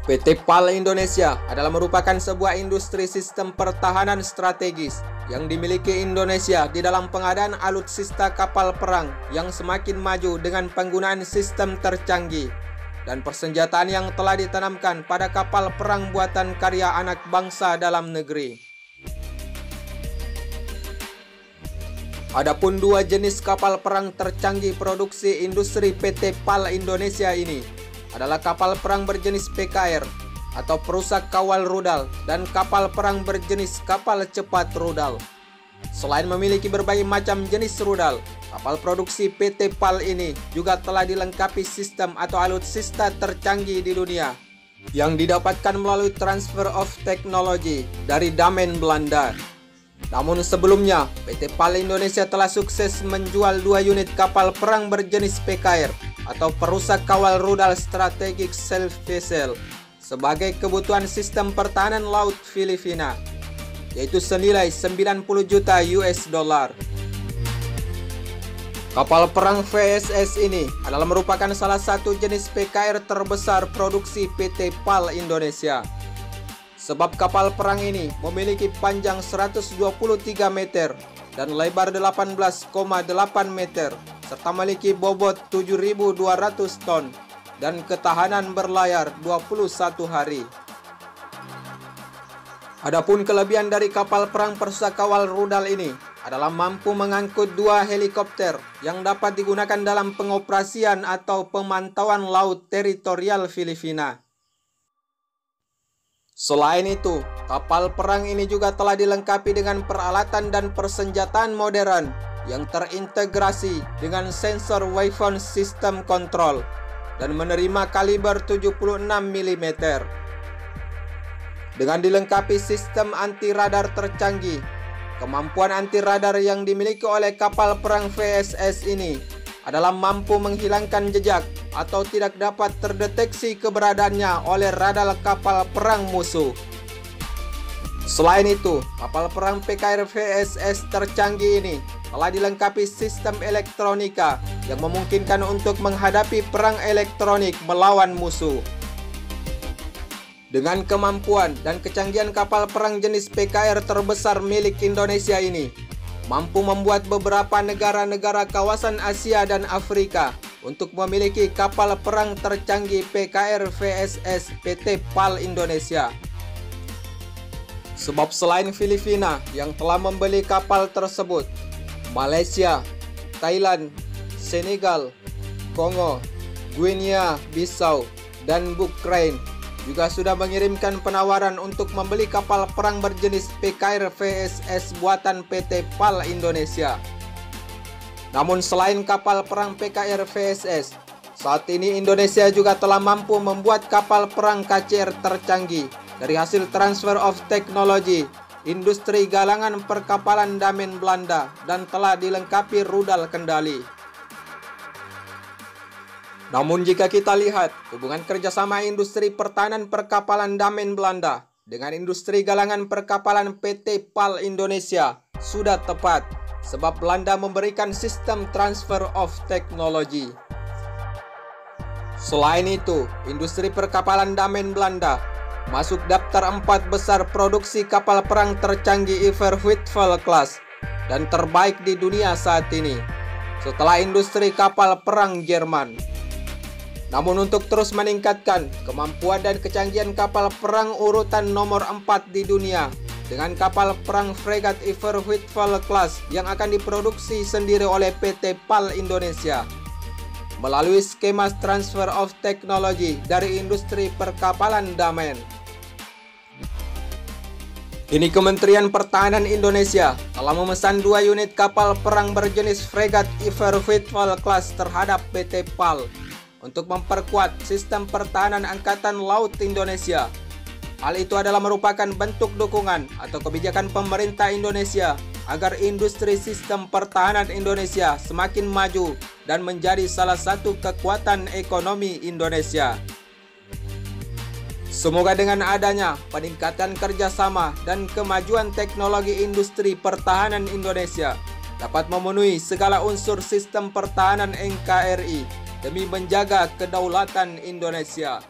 PT PAL Indonesia adalah merupakan sebuah industri sistem pertahanan strategis yang dimiliki Indonesia di dalam pengadaan alutsista kapal perang yang semakin maju dengan penggunaan sistem tercanggih dan persenjataan yang telah ditanamkan pada kapal perang buatan karya anak bangsa dalam negeri. Adapun dua jenis kapal perang tercanggih produksi industri PT PAL Indonesia ini adalah kapal perang berjenis PKR atau perusak kawal rudal dan kapal perang berjenis kapal cepat rudal. Selain memiliki berbagai macam jenis rudal, kapal produksi PT PAL ini juga telah dilengkapi sistem atau alutsista tercanggih di dunia yang didapatkan melalui transfer of technology dari Damen Belanda. Namun sebelumnya, PT PAL Indonesia telah sukses menjual dua unit kapal perang berjenis PKR atau perusak kawal rudal strategic self vessel sebagai kebutuhan sistem pertahanan laut Filipina, yaitu senilai 90 juta US dollar. Kapal perang VSS ini adalah merupakan salah satu jenis PKR terbesar produksi PT PAL Indonesia. Sebab kapal perang ini memiliki panjang 123 meter dan lebar 18,8 meter, serta memiliki bobot 7.200 ton dan ketahanan berlayar 21 hari. Adapun kelebihan dari kapal perang perusak kawal rudal ini adalah mampu mengangkut dua helikopter yang dapat digunakan dalam pengoperasian atau pemantauan laut teritorial Filipina. Selain itu, kapal perang ini juga telah dilengkapi dengan peralatan dan persenjataan modern yang terintegrasi dengan sensor weapon system control dan menerima kaliber 76 mm. Dengan dilengkapi sistem anti-radar tercanggih, kemampuan anti-radar yang dimiliki oleh kapal perang VSS ini adalah mampu menghilangkan jejak atau tidak dapat terdeteksi keberadaannya oleh radar kapal perang musuh. Selain itu, kapal perang PKR VSS tercanggih ini telah dilengkapi sistem elektronika yang memungkinkan untuk menghadapi perang elektronik melawan musuh. Dengan kemampuan dan kecanggihan kapal perang jenis PKR terbesar milik Indonesia ini, mampu membuat beberapa negara-negara kawasan Asia dan Afrika untuk memiliki kapal perang tercanggih PKR VSS PT PAL Indonesia. Sebab selain Filipina yang telah membeli kapal tersebut, Malaysia, Thailand, Senegal, Kongo, Guinea Bissau, dan Ukraina juga sudah mengirimkan penawaran untuk membeli kapal perang berjenis PKR VSS buatan PT PAL Indonesia. Namun selain kapal perang PKR VSS, saat ini Indonesia juga telah mampu membuat kapal perang KCR tercanggih dari hasil transfer of technology industri galangan perkapalan Damen Belanda dan telah dilengkapi rudal kendali. Namun jika kita lihat hubungan kerjasama industri pertahanan perkapalan Damen Belanda dengan industri galangan perkapalan PT PAL Indonesia sudah tepat, sebab Belanda memberikan sistem transfer of technology. Selain itu, industri perkapalan Damen Belanda masuk daftar 4 besar produksi kapal perang tercanggih Iver-Huitfeldt class dan terbaik di dunia saat ini, setelah industri kapal perang Jerman. Namun untuk terus meningkatkan kemampuan dan kecanggihan kapal perang urutan nomor 4 di dunia dengan kapal perang fregat Iver-Huitfeldt class yang akan diproduksi sendiri oleh PT PAL Indonesia melalui skema transfer of technology dari industri perkapalan Damen. Kini Kementerian Pertahanan Indonesia telah memesan 2 unit kapal perang berjenis fregat Iver-Huitfeldt class terhadap PT PAL untuk memperkuat sistem pertahanan Angkatan Laut Indonesia. Hal itu adalah merupakan bentuk dukungan atau kebijakan pemerintah Indonesia agar industri sistem pertahanan Indonesia semakin maju dan menjadi salah satu kekuatan ekonomi Indonesia. Semoga dengan adanya peningkatan kerjasama dan kemajuan teknologi industri pertahanan Indonesia dapat memenuhi segala unsur sistem pertahanan NKRI demi menjaga kedaulatan Indonesia.